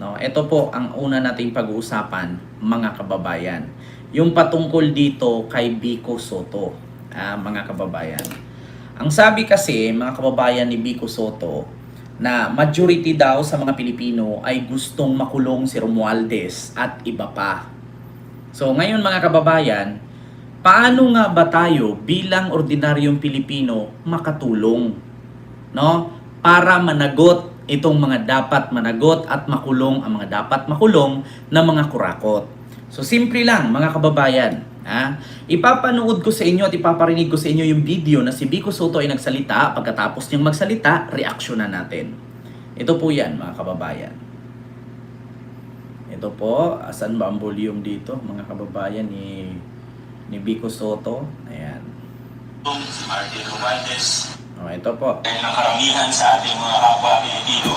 No? Ito po ang una nating pag-uusapan, mga kababayan. Yung patungkol dito kay Vico Soto, mga kababayan. Ang sabi kasi, mga kababayan ni Vico Soto, na majority daw sa mga Pilipino ay gustong makulong si Romualdez at iba pa. So ngayon mga kababayan, paano nga ba tayo bilang ordinaryong Pilipino makatulong, no? Para managot itong mga dapat managot at makulong ang mga dapat makulong na mga kurakot. So simple lang mga kababayan, ipapanood ko sa inyo at ipaparinig ko sa inyo yung video na si Vico Soto ay nagsalita. Pagkatapos niyang magsalita, reaksyonan natin. Ito po yan mga kababayan. Ito po, asan ba ang volume dito mga kababayan ni Vico Soto? Ayan. Si Martin Romualdez. Ito po. Dahil ng karamihan sa ating mga kapwa Pilipino,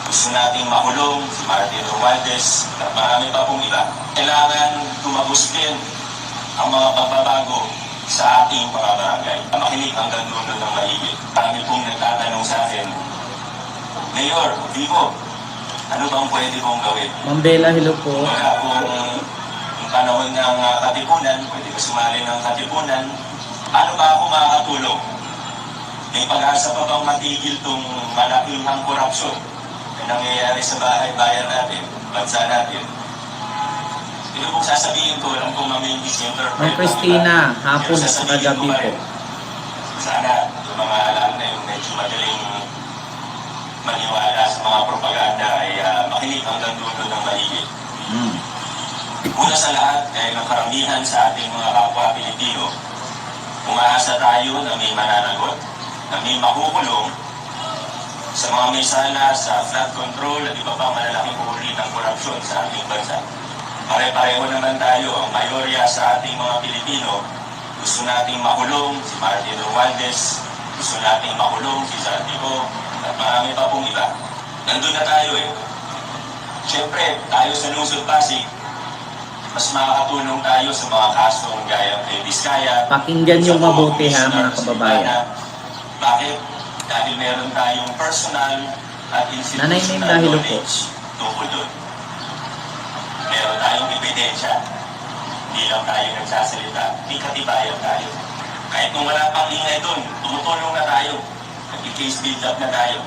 gusto nating makulong si Martin Romualdez at marami pa pong iba. Kailangan tumagos din ang mga pagbabago sa ating mga barangay. Makinig hanggang dulo ng mahigit. Marami pong nagtatanong sa akin, Mayor, Vico, ano bang pwede kong gawin? Ma'am Bella, hello po. Kaya kung panahon ng katipunan, pwede ka sumali ng katipunan, paano ba ako makakatulong? May pag-asa pa bang matigil itong malaking korupsyon na nangyayari sa bayan natin, bansa natin? Ito kung sasabihin ko, alam kong may misinterpret. Ma'am Christina, hapon at kagabi po. Sana yung mga alam na yung medyo madaling maniwala sa mga propaganda ay makinig hanggang dulo ng mahigit. Una sa lahat, dahil ang karamihan sa ating mga kapwa Pilipino, umaasa tayo na may mananagot, na may makukulong sa mga may sala sa flood control at iba pang malalaking uri ng korupsyon sa ating bansa. Pare-pareho naman tayo, ang mayorya sa ating mga Pilipino, gusto nating makulong si Martin Romualdez, gusto nating makulong si Zaldico, at marami pa pong iba. Nandun na tayo eh. Siyempre, tayo sa Lungsod Pasig, mas makakatulong tayo sa mga kasong gaya kay Vizcaya. Pakinggan yung mabuti ha mga kababayan. Bakit? Dahil meron tayong personal at institutional knowledge tungkol doon. Meron tayong ebidensya. Hindi lang tayo nagsasalita, may katibayan tayo. Kahit kung wala pang ingay doon, tumutulong na tayo. Nag-case build up na tayo.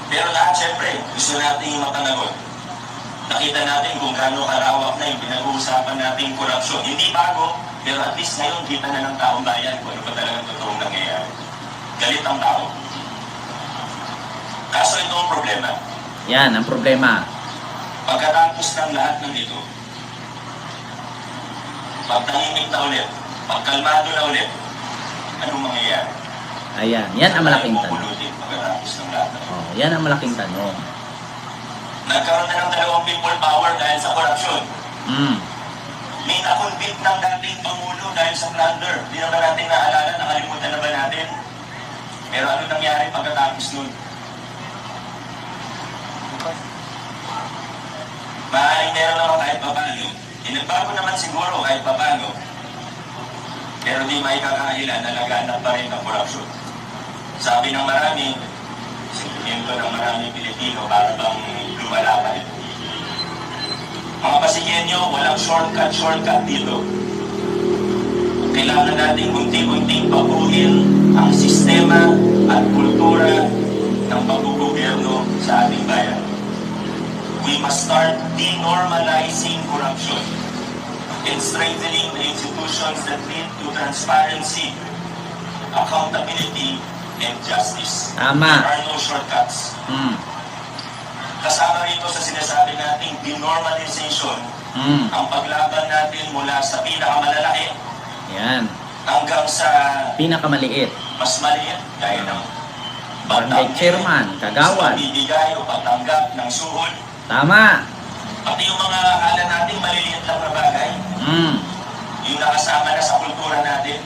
Pero lahat, syempre, gusto natin mapanagot. Nakita natin kung gaano karawak na yung pinag-uusapan nating korupsyon. Hindi bago, pero at least ngayon kita na ng taong bayan kung ano pa talagang totoong nangyayari. Galit ang tao. Kaso ito ang problema. Yan, ang problema. Pagkatapos ng lahat ng ito, pagtahimik na ulit, pagkalmado na ulit, anong mangyayari? Ayan, yan ang malaking tanong. Pagkatapos ng lahat ng ito. Yan ang malaking tanong. Nagkaroon na ng dalawang people power dahil sa korupsyon. May nakonvict ng dating Pangulo dahil sa plunder. Hindi naman natin naalala, nakalimutan na ba natin? Pero ano nangyari pagkatapos nun? Maaaring meron naman kahit papano. Nagbago naman siguro kahit papano. Pero di maikakahila na laganap pa rin ang korupsyon. Sabi ng marami, sentimento ng maraming Pilipino para bang lumalaban. Mga Pasigenyo, walang shortcut dito. Kailangan natin unti-unting baguhin ang sistema at kultura ng paggugobyerno sa ating bayan. We must start denormalizing corruption and strengthening the institutions that lead to transparency, accountability, and justice. Tama. There are no shortcuts. Kasama rito sa sinasabi nating denormalization, ang paglaban natin mula sa pinakamalalaki hanggang sa pinakamaliit. Mas maliit, gaya ng Barangay chairman, kagawad. Sa pagbibigay o pagtanggap ng suhod. Tama. Pati yung mga akala nating maliliit lang na bagay, yung nakasama na sa kultura natin.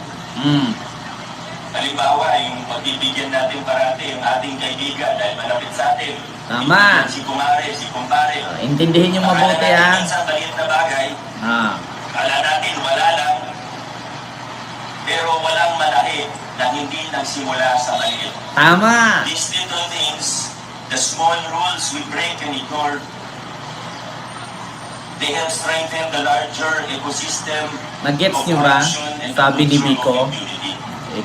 Halimbawa, yung pagbibigyan natin parati yung ating kaibigan dahil malapit sa atin. Tama. Si kumare, si kumpare. Intindihin yung mabuti ha. Akala natin minsan maliit na bagay. Akala natin wala lang. Pero walang malaki na hindi nagsimula sa maliit. Tama. These little things The small rules we break and ignore, they have strengthened the larger ecosystem Nag-gets of nyo ba? corruption and Sabi ni pollution Biko, of impunity.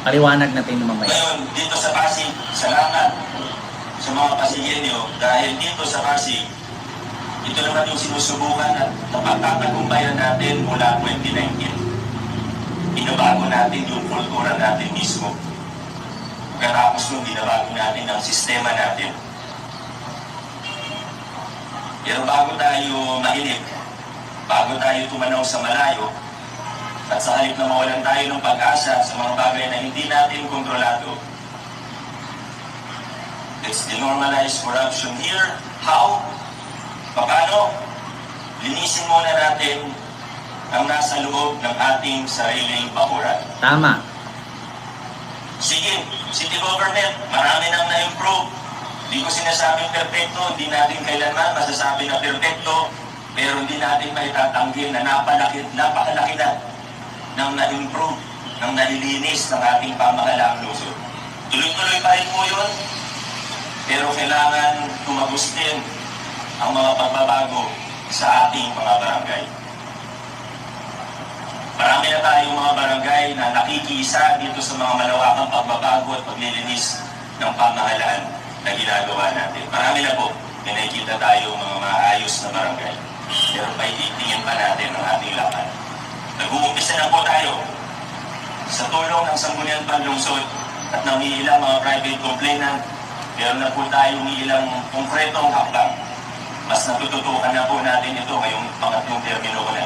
paliwanag natin mamaya. Ngayon, dito sa Pasig, salamat sa mga Pasigenyo dahil dito sa Pasig, ito naman yung sinusubukan at napagtatagumpayan natin mula 2019. Binabago natin yung kultura natin mismo. Pagkatapos nung binabago natin ang sistema natin. Pero bago tayo mahilig, bago tayo tumanaw sa malayo, at sa halip na mawalan tayo ng pag-asa sa mga bagay na hindi natin kontrolado, let's denormalize corruption here. How? Paano? Linisin muna natin ang nasa loob ng ating sariling bakuran. Tama. Sige, city government, marami nang na-improve. Hindi ko sinasabing perfecto, hindi natin kailanman masasabi na perfecto, pero hindi natin maitatanggi na napakalaki na ng na-improve, ng nalilinis ng ating pamahalaang lungsod. Tuloy-tuloy pa rin po yun, pero kailangan tumagos din ang mga pagbabago sa ating mga barangay. Marami na tayong mga barangay na nakikiisa dito sa mga malawakang pagbabago at paglilinis ng pamahalaan na ginagawa natin. Marami na po, may nakikita tayo mga maayos na barangay. Pero paitingin pa natin ang ating laban. Nag-uumpisa na po tayo sa tulong ng Sangguniang Panlungsod at ng ilang mga private complainant. Meron na po tayong ilang konkretong hakbang. Mas natututukan na po natin ito ngayong pangatlong termino ko na.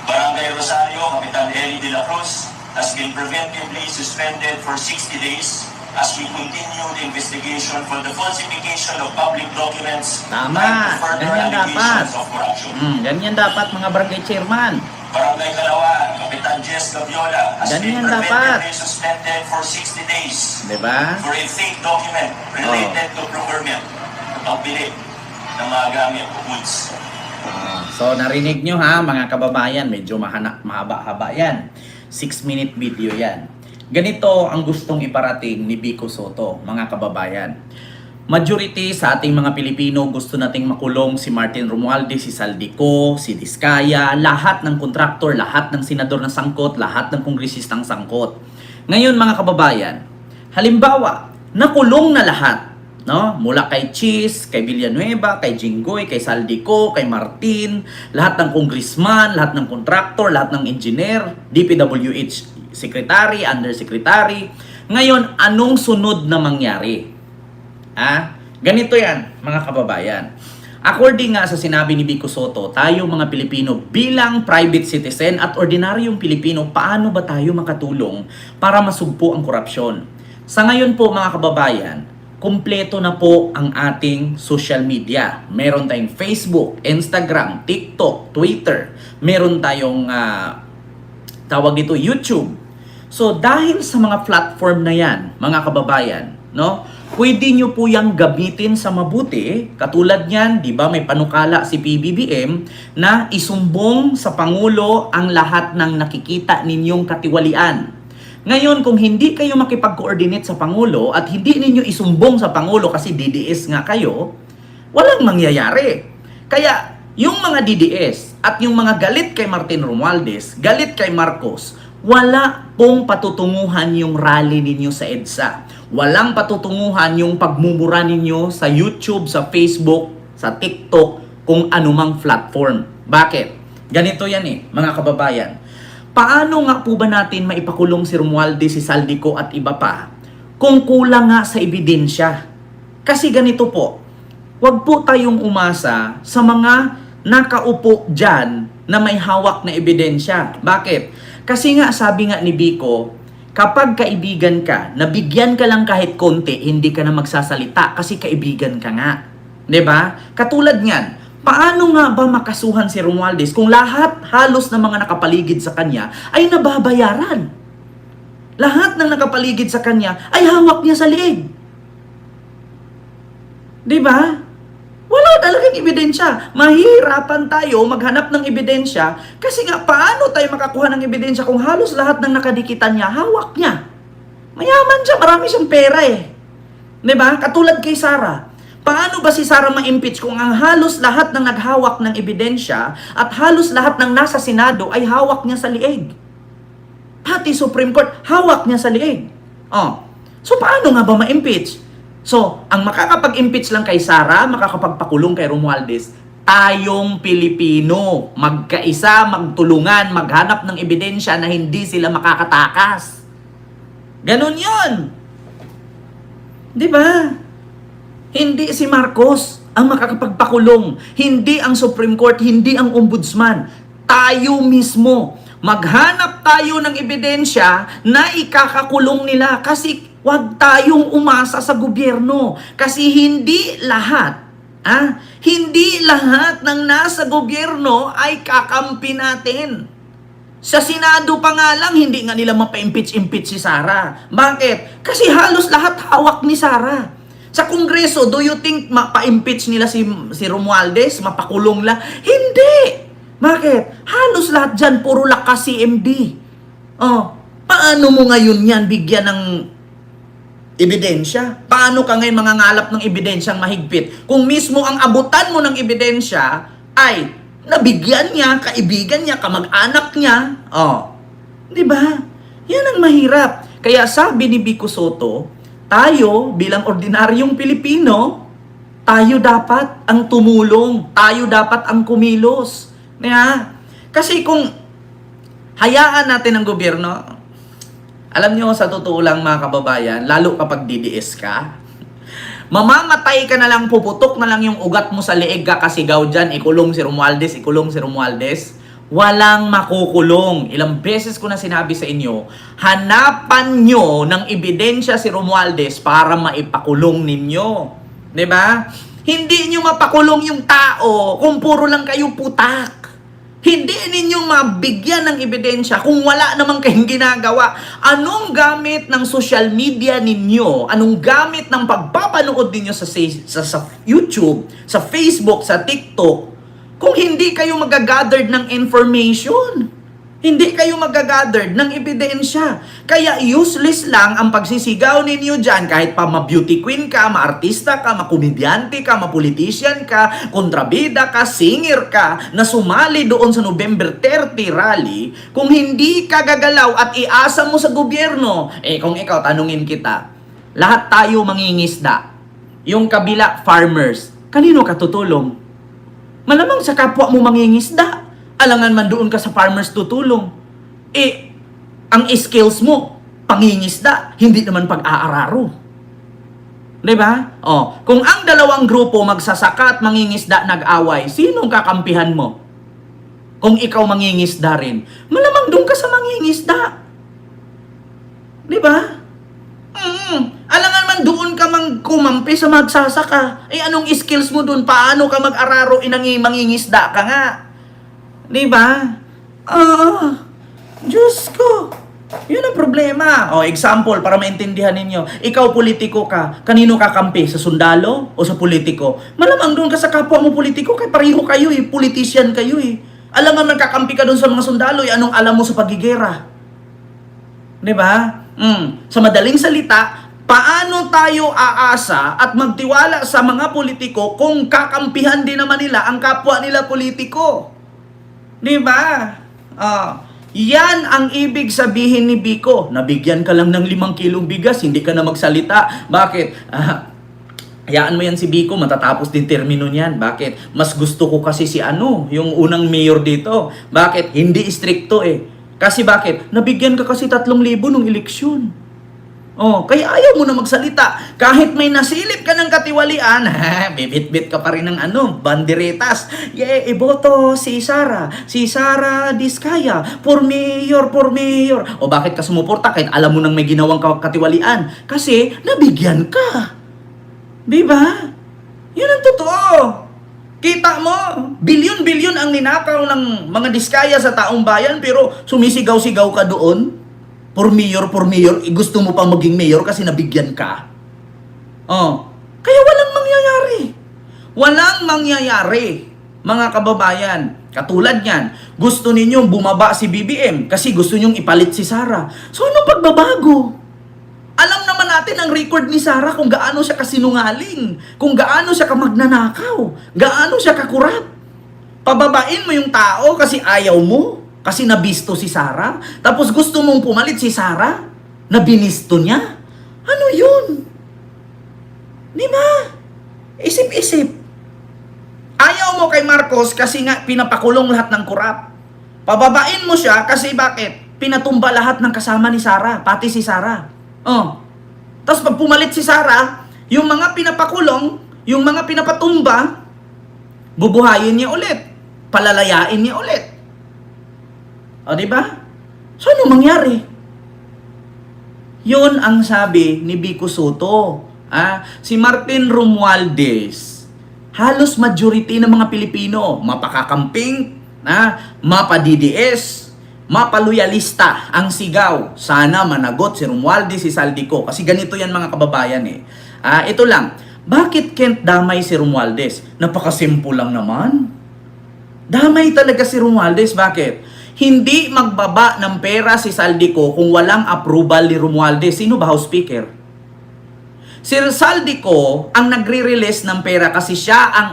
Barangay Rosario, Capitan Eli de la Cruz, has been preventively suspended for 60 days as we continue the investigation for the falsification of public documents Tama. and further Ganyan allegations dapat. of corruption. Ganyan dapat mga barangay chairman. Barangay Calauan, Capitan Jess Gaviola has been Ganyan dapat. preventively suspended for 60 days Diba? for a fake document related to procurement, pagbili ng mga gamit o goods. So narinig nyo ha mga kababayan, medyo mahaba-haba yan. 6-minute video yan. Ganito ang gustong iparating ni Biko Soto, mga kababayan. Majority sa ating mga Pilipino gusto nating makulong si Martin Romualdez, si Saldico, si Diskaya, lahat ng kontraktor, lahat ng senador na sangkot, lahat ng kongresistang sangkot. Ngayon mga kababayan, halimbawa, nakulong na lahat. No? Mula kay Cheese, kay Villanueva, kay Jinggoy, kay Saldico, kay Martin, lahat ng congressman, lahat ng kontraktor, lahat ng engineer, DPWH secretary, undersecretary. Ngayon, anong sunod na mangyari? Ganito yan, mga kababayan. According nga sa sinabi ni Biko Soto, tayo mga Pilipino bilang private citizen at ordinaryong Pilipino, paano ba tayo makatulong para masugpo ang korupsyon? Sa ngayon po mga kababayan, kumpleto na po ang ating social media. Meron tayong Facebook, Instagram, TikTok, Twitter. Meron tayong tawag dito YouTube. So dahil sa mga platform na yan, mga kababayan, no? Pwede nyo po yang gamitin sa mabuti. Katulad niyan, di ba may panukala si PBBM na isumbong sa Pangulo ang lahat ng nakikita ninyong katiwalian. Ngayon, kung hindi kayo makipag-coordinate sa Pangulo at hindi ninyo isumbong sa Pangulo kasi DDS nga kayo, walang mangyayari. Kaya, yung mga DDS at yung mga galit kay Martin Romualdez, galit kay Marcos, wala pong patutunguhan yung rally ninyo sa EDSA. Walang patutunguhan yung pagmumura ninyo sa YouTube, sa Facebook, sa TikTok, kung anumang platform. Bakit? Ganito yan mga kababayan. Paano nga po ba natin maipakulong si Romualdez, si Saldico at iba pa kung kulang nga sa ebidensya? Kasi ganito po, wag po tayong umasa sa mga nakaupo dyan na may hawak na ebidensya. Bakit? Kasi nga sabi nga ni Biko, kapag kaibigan ka, nabigyan ka lang kahit konti, hindi ka na magsasalita kasi kaibigan ka nga. 'Di ba? Katulad niyan, paano nga ba makasuhan si Romualdez kung lahat halos ng mga nakapaligid sa kanya ay nababayaran? Lahat ng nakapaligid sa kanya ay hawak niya sa liig. 'Di ba? Wala talagang ebidensya. Mahirapan tayo maghanap ng ebidensya kasi nga paano tayo makakuha ng ebidensya kung halos lahat ng nakadikitan niya hawak niya? Mayaman siya, marami siyang pera 'Di ba? Katulad kay Sara. Paano ba si Sara ma-impeach kung ang halos lahat ng naghawak ng ebidensya at halos lahat ng nasa Senado ay hawak niya sa liig? Pati Supreme Court, hawak niya sa liig. So paano nga ba ma-impeach? So, ang makakapag-impeach lang kay Sara, makakapagpakulong kay Romualdez, tayong Pilipino, magkaisa, magtulungan, maghanap ng ebidensya na hindi sila makakatakas. Ganon yun. Di ba? Hindi si Marcos ang makakapagpakulong. Hindi ang Supreme Court, hindi ang Ombudsman. Tayo mismo. Maghanap tayo ng ebidensya na ikakakulong nila kasi wag tayong umasa sa gobyerno. Kasi hindi lahat ng nasa gobyerno ay kakampi natin. Sa Senado pa nga lang, hindi nga nila mapa-impeach si Sara. Bakit? Kasi halos lahat hawak ni Sara. Sa Kongreso, do you think mapa-impeach nila si Romualdez? Mapakulong lang? Hindi! Bakit? Halos lahat dyan, puro lakas CMD. Paano mo ngayon yan bigyan ng ebidensya? Paano ka ngayon mangangalap ng ebidensyang mahigpit? Kung mismo ang abutan mo ng ebidensya ay nabigyan niya, kaibigan niya, kamag-anak niya. Di ba? Yan ang mahirap. Kaya sabi ni Vico Soto, tayo bilang ordinaryong Pilipino, tayo dapat ang tumulong. Tayo dapat ang kumilos. Kasi kung hayaan natin ang gobyerno, alam nyo, sa totoo lang mga kababayan, lalo kapag DDS ka, mamamatay ka na lang, puputok na lang yung ugat mo sa leeg ka kasi dyan, ikulong si Romualdez. Walang makukulong. Ilang beses ko na sinabi sa inyo, hanapan nyo ng ebidensya si Romualdez para maipakulong ninyo. Diba? Hindi nyo mapakulong yung tao kung puro lang kayo putak. Hindi ninyo mabigyan ng ebidensya kung wala namang kayong ginagawa. Anong gamit ng social media ninyo? Anong gamit ng pagpapanood ninyo sa YouTube, sa Facebook, sa TikTok? Kung hindi kayo magagather ng information, hindi kayo magagather ng ebidensya. Kaya useless lang ang pagsisigaw ninyo dyan. Kahit pa ma-beauty queen ka, ma-artista ka, ma-komedyante ka, ma-politician ka, kontrabida ka, singer ka, na sumali doon sa November 30 rally, kung hindi ka gagalaw at iasa mo sa gobyerno, kung ikaw, tanungin kita, lahat tayo mangingisda. Yung kabila, farmers. Kanino ka tutulong? Malamang sa kapwa mo mangingisda. Alangan man doon ka sa farmers tutulong. Ang skills mo, pangingisda, hindi naman pag-aararo. Diba? Kung ang dalawang grupo magsasaka at mangingisda nag-away, sinong kakampihan mo? Kung ikaw mangingisda rin, malamang doon ka sa mangingisda. Diba? Alangan man doon ka kumampi sa magsasaka. Anong skills mo doon? Paano ka mag-araro mangingisda ka nga? Diba? Diyos ko. Yun ang problema. Example, para maintindihan ninyo. Ikaw, politiko ka. Kanino kakampi? Sa sundalo o sa politiko? Malamang doon ka sa kapwa mo politiko. Kaya pareho kayo politician kayo Alangan man kakampi ka doon sa mga sundalo. Anong alam mo sa pagigera? Diba? Sa madaling salita, paano tayo aasa at magtiwala sa mga politiko kung kakampihan din naman nila ang kapwa nila politiko? Diba? Yan ang ibig sabihin ni Vico. Nabigyan ka lang ng 5 kilong bigas, hindi ka na magsalita. Bakit? Hayaan mo yan si Vico, matatapos din termino niyan. Bakit? Mas gusto ko kasi si yung unang mayor dito. Bakit? Hindi stricto Kasi bakit? Nabigyan ka kasi 3,000 nung eleksyon. Kaya ayaw mo na magsalita. Kahit may nasilip ka ng katiwalian, bibit-bit ka pa rin ng banderetas. Iboto si Sara Diskaya, for mayor. Bakit ka sumuporta kahit alam mo nang may ginawang katiwalian? Kasi nabigyan ka. Diba? Yun ang totoo. Kita mo, bilyon-bilyon ang ninakaw ng mga Diskaya sa taong bayan, pero sumisigaw-sigaw ka doon. For mayor, gusto mo pang maging mayor kasi nabigyan ka. Kaya walang mangyayari. Walang mangyayari, mga kababayan. Katulad niyan, gusto ninyong bumaba si BBM kasi gusto ninyong ipalit si Sara. So, anong pagbabago? Alam naman natin ang record ni Sarah kung gaano siya kasinungaling, kung gaano siya kamagnanakaw, gaano siya kakurap. Pababain mo yung tao kasi ayaw mo, kasi nabisto si Sarah, tapos gusto mong pumalit si Sarah, na binisto niya. Ano yun? Di ba? Isip-isip. Ayaw mo kay Marcos kasi nga pinapakulong lahat ng kurap. Pababain mo siya kasi bakit? Pinatumba lahat ng kasama ni Sarah, pati si Sarah. Oh. Tapos pag pumalit si Sarah, yung mga pinapakulong, yung mga pinapatumba, bubuhayin niya ulit. Palalayain niya ulit. O, di ba? So, ano mangyari? Yun ang sabi ni Vico Soto. Si Martin Romualdez, halos majority ng mga Pilipino, mapakakamping, mapa-DDS, mapaluyalista ang sigaw. Sana managot si Romualdez, si Saldico. Kasi ganito yan mga kababayan eh. Ito lang, bakit Kent damay si Romualdez? Napakasimple lang naman. Damay talaga si Romualdez. Bakit? Hindi magbaba ng pera si Saldico kung walang approval ni Romualdez. Sino ba House Speaker? Si Saldico ang nagre-release ng pera kasi siya ang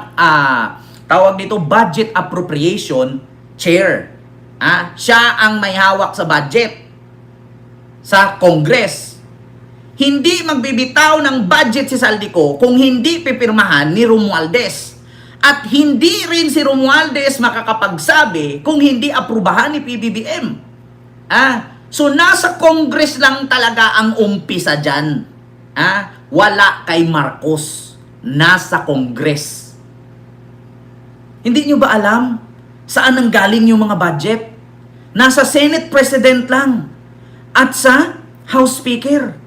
tawag dito budget appropriation chair. Siya ang may hawak sa budget sa Congress. Hindi magbibitaw ng budget si Saldico kung hindi pipirmahan ni Romualdez. At hindi rin si Romualdez makakapagsabi kung hindi aprubahan ni PBBM. So nasa Congress lang talaga ang umpisa dyan. Wala kay Marcos. Nasa Congress. Hindi nyo ba alam saan nanggaling yung mga budget? Nasa Senate President lang. At sa House Speaker.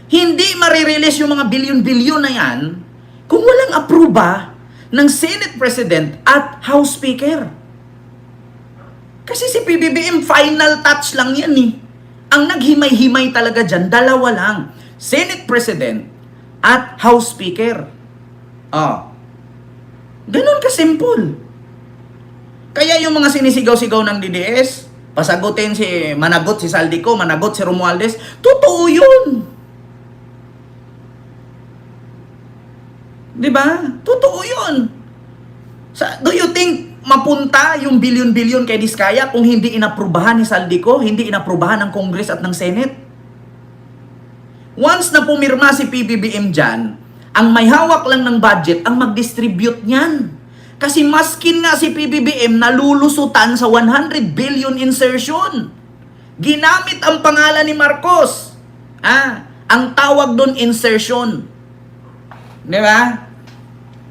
Hindi marirelease yung mga bilyon-bilyon na yan kung walang aproba ng Senate President at House Speaker. Kasi si PBBM final touch lang yan eh. Ang naghimay-himay talaga dyan, dalawa lang. Senate President at House Speaker. Ganun ka-simple. Kaya yung mga sinisigaw-sigaw ng DDS, pasagutin managot si Saldico, managot si Romualdez, totoo yun. Diba? Totoo yun. Do you think mapunta yung bilyon-bilyon kay Diskaya kung hindi inaprubahan ni Saldico, hindi inaprubahan ng Congress at ng Senate? Once na pumirma si PBBM dyan, ang may hawak lang ng budget ang mag-distribute niyan. Kasi maskin nga si PBBM nalulusutan sa 100 billion insertion. Ginamit ang pangalan ni Marcos. Ang tawag doon insertion. Di ba?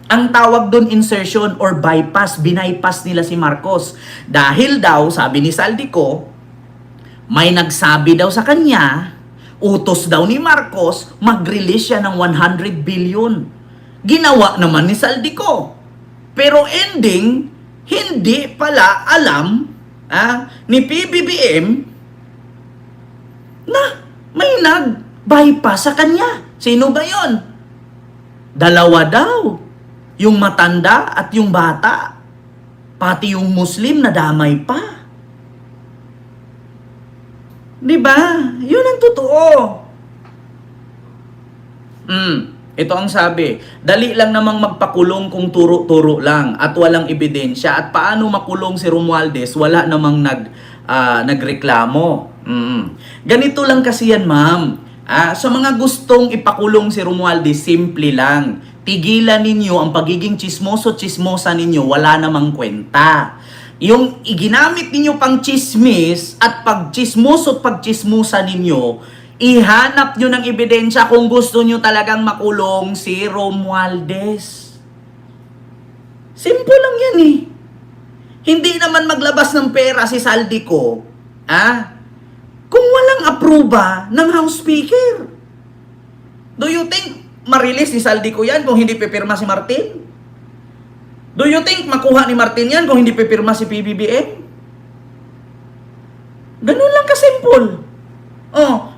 Ang tawag doon insertion or bypass, binaypass nila si Marcos. Dahil daw, sabi ni Saldico, may nagsabi daw sa kanya, utos daw ni Marcos, mag-release siya ng 100 billion. Ginawa naman ni Saldico. Pero ending, hindi pala alam ni PBBM na may nag-bypass sa kanya. Sino ba yon? Dalawa daw. Yung matanda at yung bata. Pati yung Muslim na damay pa. Diba? Yun ang totoo. Ito ang sabi. Dali lang namang magpakulong kung turo-turo lang at walang ebidensya. At paano makulong si Romualdez? Wala namang nagreklamo. Ganito lang kasi yan, ma'am. Sa mga gustong ipakulong si Romualdez, simple lang. Tigilan ninyo ang pagiging chismoso-chismosa ninyo, wala namang kwenta. Yung iginamit ninyo pang chismis at pagchismoso at pagchismusa ninyo, ihanap nyo ng ebidensya kung gusto nyo talagang makulong si Romualdez. Simple lang yan eh. Hindi naman maglabas ng pera si Saldico, kung walang aproba ng House Speaker. Do you think ma-release ni Saldico yan kung hindi pipirma si Martin? Do you think makuha ni Martin yan kung hindi pipirma si PBBM? Ganun lang ka-simple.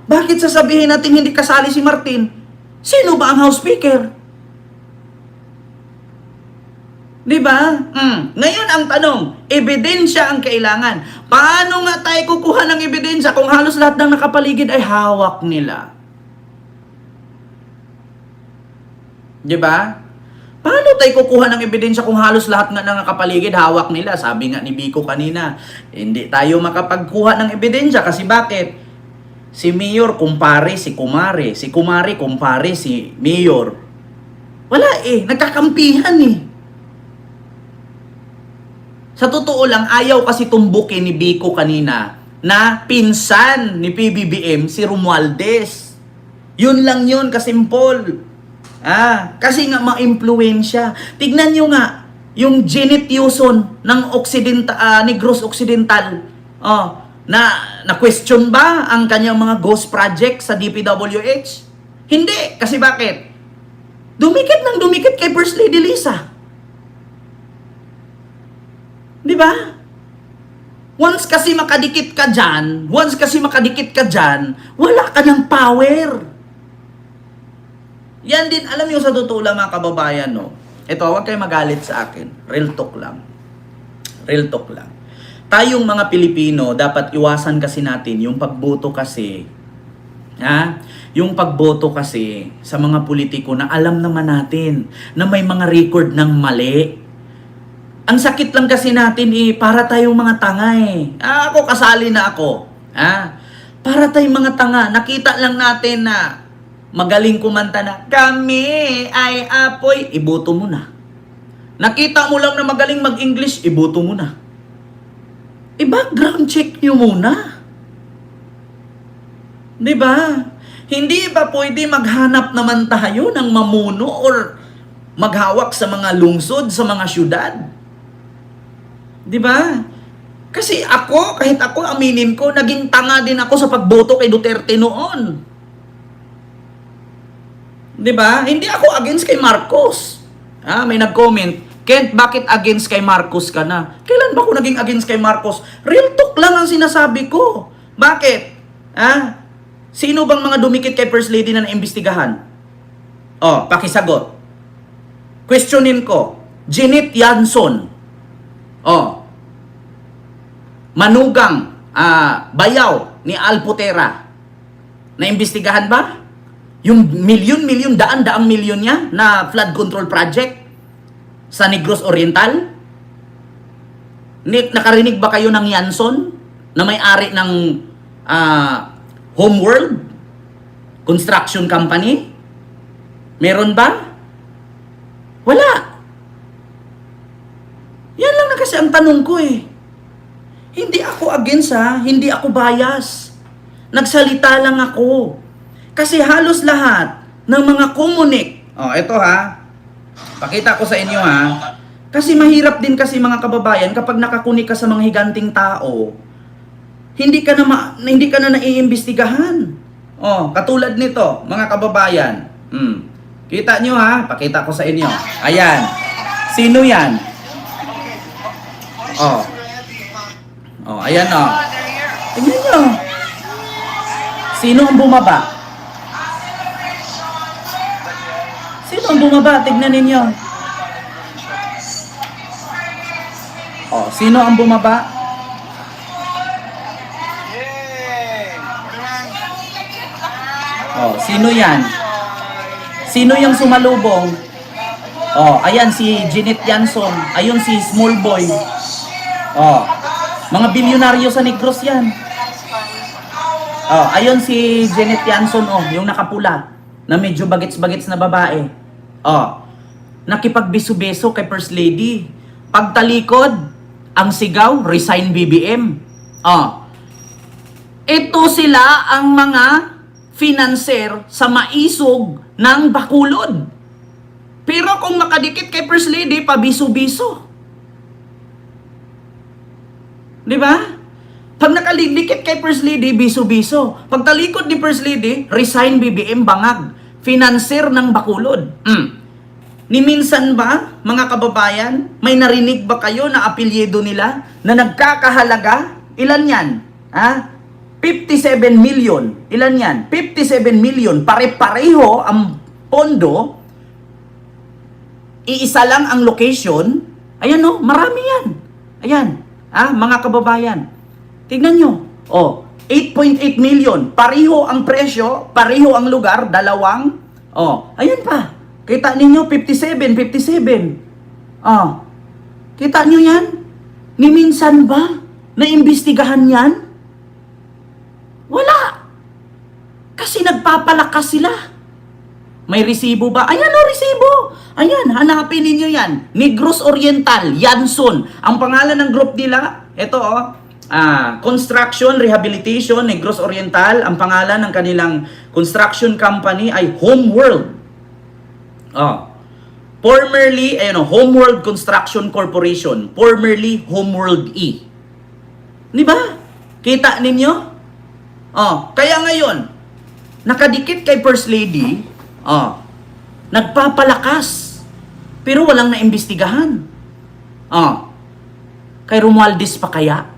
Bakit sasabihin natin hindi kasali si Martin? Sino ba ang House Speaker? Diba? Ngayon ang tanong, ebidensya ang kailangan. Paano nga tayo kukuha ng ebidensya kung halos lahat ng nakapaligid ay hawak nila? Di ba? Paano tayo kukuha ng ebidensya kung halos lahat nga ng kapaligid hawak nila? Sabi nga ni Biko kanina, hindi tayo makapagkuha ng ebidensya kasi bakit? Si Mayor kumpare si Kumare, si Kumare kumpare si Mayor. Wala nagkakampihan Sa totoo lang, ayaw kasi tumbukin ni Biko kanina na pinsan ni PBBM si Romualdez. Yun lang yun, kasimpol. Kasi nga ma-impluwensya. Tignan nyo nga, yung Janet Yuson ng Negros Occidental. Na-question ba ang kanyang mga ghost project sa DPWH? Hindi. Kasi bakit? Dumikit kay First Lady Lisa. Di ba? Once kasi makadikit ka dyan, wala ka ng power. Yan din, alam niyo sa totoo lang mga kababayan, no? Ito, huwag kayo magalit sa akin. Real talk lang. Tayong mga Pilipino, dapat iwasan kasi natin yung pagboto kasi. Yung pagboto kasi sa mga politiko na alam naman natin na may mga record ng mali. Ang sakit lang kasi natin para tayong mga tanga Ako, kasali na ako. Para tayong mga tanga. Nakita lang natin na magaling kumanta na, kami ay apoy, iboto mo na. Nakita mo lang na magaling mag-English, iboto mo na. I-background check nyo muna. Diba? Hindi ba pwede maghanap naman tayo ng mamuno or maghawak sa mga lungsod, sa mga syudad? Diba? Kasi kahit ako, aminin ko, naging tanga din ako sa pagboto kay Duterte noon. Diba? Hindi ako against kay Marcos. May nag-comment, Kent, bakit against kay Marcos ka na? Kailan ba ako naging against kay Marcos? Real talk lang ang sinasabi ko. Bakit? Sino bang mga dumikit kay First Lady na naimbestigahan? Pakisagot. Questionin ko. Janet Yanson. Manugang, bayaw ni Alputera. Naimbestigahan ba? Yung milyon, daang milyon niya na flood control project sa Negros Oriental? Nakarinig ba kayo ng Yanson na may-ari ng Homeworld Construction Company? Meron ba? Wala. Yan lang na kasi ang tanong ko Hindi ako against hindi ako bias. Nagsalita lang ako. Kasi halos lahat ng mga komunik. Ito pakita ko sa inyo Kasi mahirap din kasi mga kababayan kapag nakakunik ka sa mga higanting tao, hindi ka na naiimbestigahan. Katulad nito, mga kababayan. Kita nyo pakita ko sa inyo. Ayan. Sino yan? Ayan Tingnan nyo. Sino ang bumaba? Sino ang bumaba? Tignan ninyo. Sino ang bumaba? Sino yan? Sino yung sumalubong? Ayan si Janet Yanson. Ayun si Small Boy. Mga bilyonaryo sa Negros yan. Ayun si Janet Yanson, yung nakapula na medyo bagets-bagets na babae. Nakipagbiso-beso kay First Lady. Pagtalikod, ang sigaw, resign BBM. Ito sila ang mga financer sa maisog ng Bacolod. Pero kung makadikit kay First Lady, pabiso-biso. Di ba? Pag nakadikit kay First Lady, biso-biso. Pag talikod ni First Lady, resign BBM, bangag. Financer ng Bacolod. Ni minsan ba, mga kababayan, may narinig ba kayo na apelyido nila na nagkakahalaga? Ilan yan? 57 million. Ilan yan? 57 million. Pare-pareho ang pondo. Iisa lang ang location. Ayan marami yan. Ayan. Mga kababayan. Tignan nyo. 8.8 million. Pareho ang presyo, pareho ang lugar, dalawang. Ayan pa. Kita ninyo, 57, 57. Kita nyo yan? Ni minsan ba? Naimbestigahan yan? Wala. Kasi nagpapalakas sila. May resibo ba? Ayan o, resibo. Ayan, hanapin ninyo yan. Negros Oriental, Yanson. Ang pangalan ng group nila, ito Construction, Rehabilitation, Negros Oriental. Ang pangalan ng kanilang construction company ay Homeworld. Formerly, Homeworld Construction Corporation. Formerly, Homeworld E. Di ba? Kita ninyo? Kaya ngayon, nakadikit kay First Lady, nagpapalakas. Pero walang naimbestigahan. Kay Romualdez pa kaya?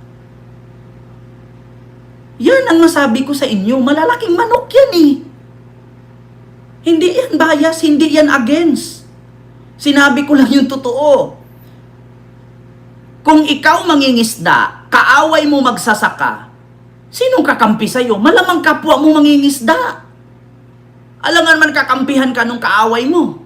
Yan ang masabi ko sa inyo. Malalaking manok yan eh. Hindi yan bias, hindi yan against. Sinabi ko lang yung totoo. Kung ikaw mangingisda, kaaway mo magsasaka, sinong kakampi sa'yo? Malamang kapwa mo mangingisda. Alangan man kakampihan ka nung kaaway mo.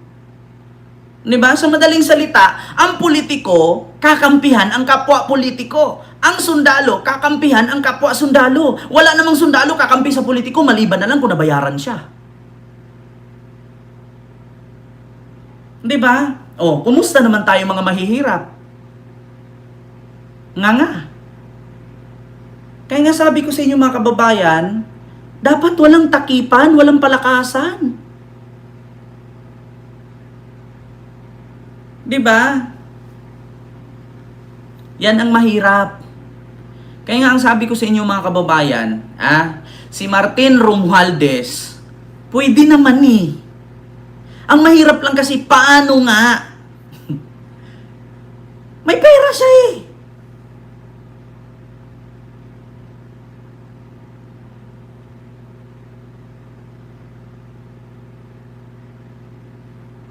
Diba? Sa madaling salita, ang politiko, kakampihan ang kapwa politiko. Ang sundalo, kakampihan ang kapwa sundalo. Wala namang sundalo kakampi sa politiko, maliban na lang kung nabayaran siya. Diba? Kumusta naman tayo mga mahihirap? Nga. Kaya nga sabi ko sa inyo mga kababayan, dapat walang takipan, walang palakasan. Diba? Yan ang mahirap. Kaya nga ang sabi ko sa inyo mga kababayan, si Martin Romualdez, pwede naman eh. Ang mahirap lang kasi paano nga? May pera siya eh.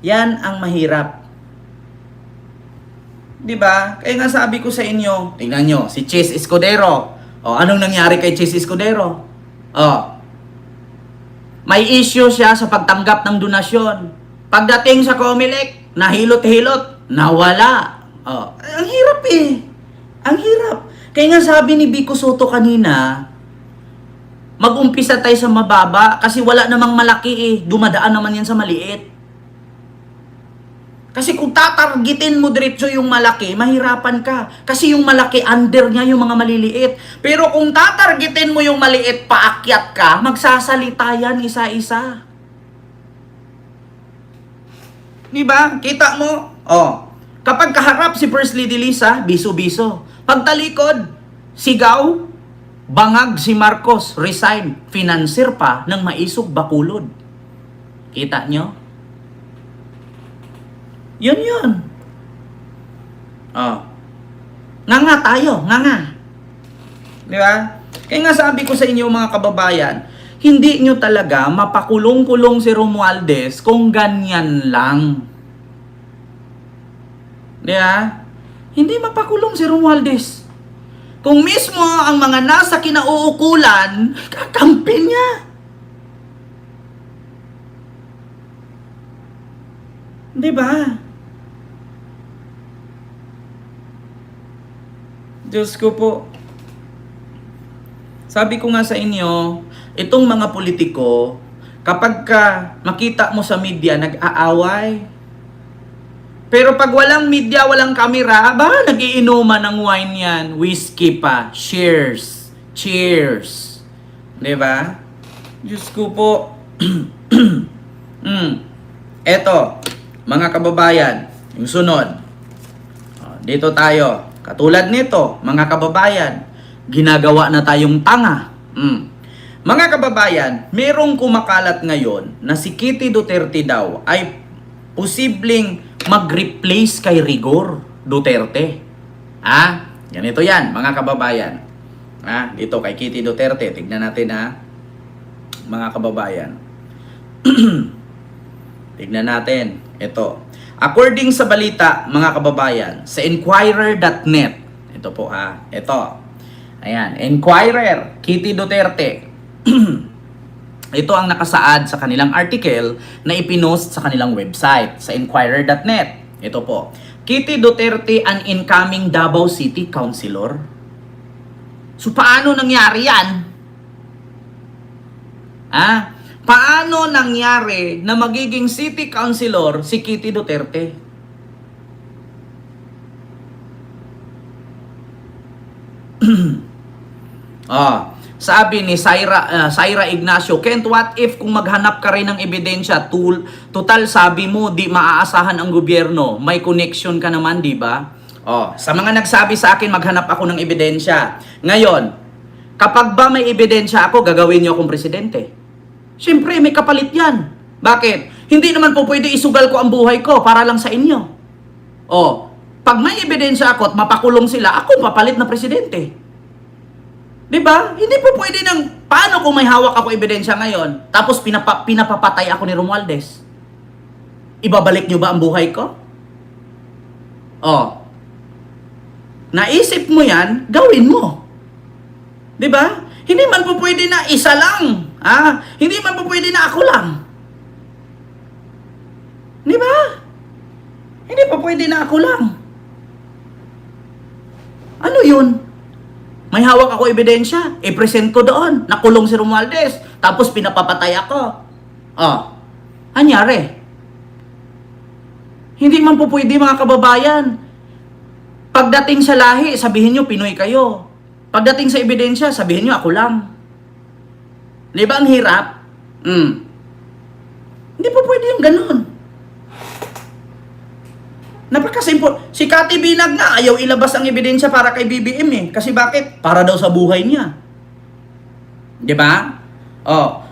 Yan ang mahirap. Diba? Kaya nga sabi ko sa inyo, tingnan nyo, si Chase Escudero. Anong nangyari kay Chase Escudero? May issue siya sa pagtanggap ng donasyon. Pagdating sa Comelec, nahilot-hilot, nawala. Ang hirap eh. Ang hirap. Kaya nga sabi ni Vico Soto kanina, mag-umpisa tayo sa mababa kasi wala namang malaki eh. Dumadaan naman yan sa maliit. Kasi kung tatargetin mo diretso yung malaki, mahirapan ka. Kasi yung malaki, under niya yung mga maliliit. Pero kung tatargetin mo yung maliit, paakyat ka, magsasalita yan isa-isa. Diba? Kita mo? Kapag kaharap si First Lady Lisa, biso-biso. Pagtalikod, sigaw, bangag si Marcos, resign, financier pa ng Maisog Bacolod. Kita nyo? Yun. Nga tayo, nga. Di ba? Kaya nga sabi ko sa inyo mga kababayan, hindi nyo talaga mapakulong-kulong si Romualdez kung ganyan lang. Di ba? Hindi mapakulong si Romualdez. Kung mismo ang mga nasa kinauukulan, kakampi niya. Di ba? Diyos ko po. Sabi ko nga sa inyo, itong mga politiko, kapag makita mo sa media, nag-aaway. Pero pag walang media, walang kamera, nagiinuman ng wine yan. Whiskey pa. Cheers. Cheers. Diba? Diyos ko po. Eto, mga kababayan, yung sunod. Dito tayo. Katulad nito, mga kababayan, ginagawa na tayong tanga. Mga kababayan, merong kumakalat ngayon na si Kitty Duterte daw ay posibleng mag-replace kay Rigor Duterte. Ganito yan, mga kababayan. Dito kay Kitty Duterte, tignan natin mga kababayan. Tignan natin, ito. According sa balita, mga kababayan, sa Enquirer.net, ito po ito. Ayan, Enquirer, Kitty Duterte. Ito ang nakasaad sa kanilang article na ipinost sa kanilang website, sa Inquirer.net. Ito po, Kitty Duterte an incoming Davao City Councilor. So paano nangyari yan? Paano nangyari na magiging city councilor si Kitty Duterte? Sabi ni Syra Ignacio, Kent, what if kung maghanap ka rin ng ebidensya, total sabi mo di maaasahan ang gobyerno, may connection ka naman, di ba? Sa mga nagsabi sa akin maghanap ako ng ebidensya. Ngayon, kapag ba may ebidensya ako, gagawin niyo akong presidente. Siyempre, may kapalit yan. Bakit? Hindi naman po pwede isugal ko ang buhay ko para lang sa inyo. Pag may ebidensya ako at mapakulong sila, ako papalit na presidente. Diba? Hindi po pwede nang, paano kung may hawak ako ebidensya ngayon, tapos pinapapatay ako ni Romualdez? Ibabalik nyo ba ang buhay ko? Naisip mo yan, gawin mo. Diba? Hindi man po pwede na isa lang. Hindi man po pwede na ako lang. Diba? Hindi po pwede na ako lang. Ano yun? May hawak ako ebidensya, i-present ko doon, nakulong si Romualdez, tapos pinapapatay ako. Anyari? Hindi man po pwede, mga kababayan. Pagdating sa lahi, sabihin nyo, Pinoy kayo. Pagdating sa ebidensya, sabihin nyo, ako lang. Di ba ang hirap? Hindi po pwede yung ganun. Napakasimple. Si Cathy Binag nga, ayaw ilabas ang ebidensya para kay BBM eh. Kasi bakit? Para daw sa buhay niya. Di ba?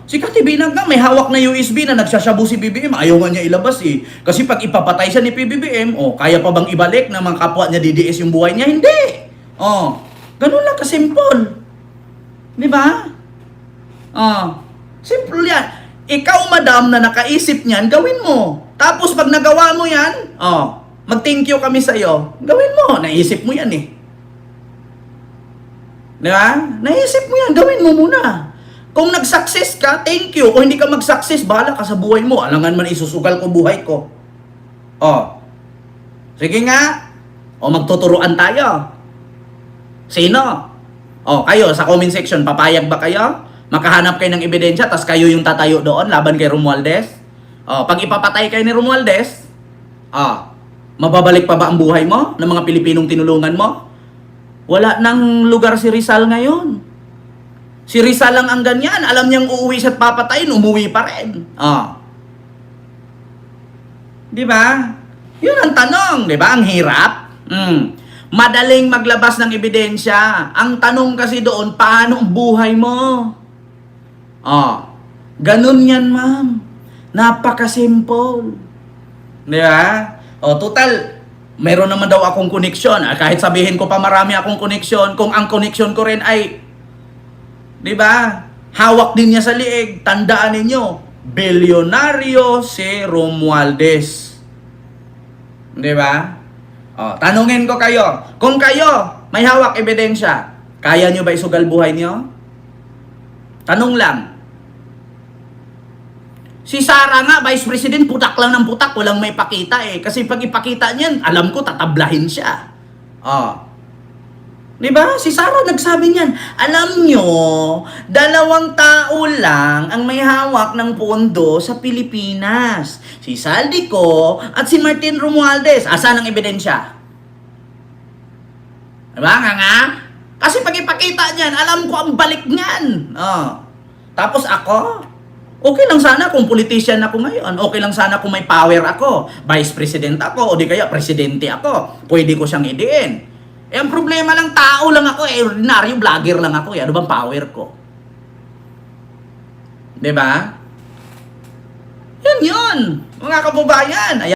Si Cathy Binag nga, may hawak na USB na nagsasyabu si BBM. Ayaw nga niya ilabas eh. Kasi pag ipapatay siya ni PBBM, kaya pa bang ibalik ng mga kapwa niya DDS yung buhay niya? Hindi. Ganun lang kasimple. Di ba? Simple yan. Ikaw, madam, na nakaisip niyan, gawin mo. Tapos pag nagawa mo yan, mag-thank you kami sa iyo. Gawin mo. Naisip mo yan eh. Di ba? Naisip mo yan. Gawin mo muna. Kung nag-success ka, thank you. Kung hindi ka mag-success, bahala ka sa buhay mo. Alangan man isusugal ko buhay ko. Sige nga. Magtuturuan tayo. Sino? Kayo sa comment section, papayag ba kayo? Makahanap kayo ng ebidensya, tas kayo yung tatayo doon laban kay Romualdez? Pag ipapatay kayo ni Romualdez, mababalik pa ba ang buhay mo ng mga Pilipinong tinulungan mo? Wala nang lugar si Rizal ngayon. Si Rizal lang ang ganyan. Alam niyang uuwi siya at papatayin, umuwi pa rin. Di ba? Yun ang tanong, di ba? Ang hirap. Madaling maglabas ng ebidensya. Ang tanong kasi doon, paano ang buhay mo? Ganun yan, ma'am. Napaka-simple. Di ba? Total, meron naman daw akong koneksyon. Kahit sabihin ko pa marami akong koneksyon, kung ang koneksyon ko rin ay, di ba, hawak din niya sa liig, tandaan ninyo, bilyonaryo si Romualdez. Di ba? Tanungin ko kayo, kung kayo may hawak ebidensya, kaya nyo ba isugal buhay nyo? Tanong lang. Si Sara nga, Vice President, putak lang ng putak, walang may pakita eh. Kasi pag ipakita niyan, alam ko, tatablahin siya. Diba? Si Sara nagsabi niyan, alam nyo, 2 tao lang ang may hawak ng pondo sa Pilipinas. Si Saldico at si Martin Romualdez. Asan ang ebidensya? Diba nga? Kasi pag ipakita niyan, alam ko ang balik niyan. Tapos ako, okay lang sana kung politician ako ngayon. Okay lang sana kung may power ako. Vice President ako o di kaya presidente ako. Pwede ko siyang idiin. Ang problema lang, tao lang ako. Ordinaryo vlogger lang ako. Ano bang power ko? Diba? Yan yun. Mga kababayan.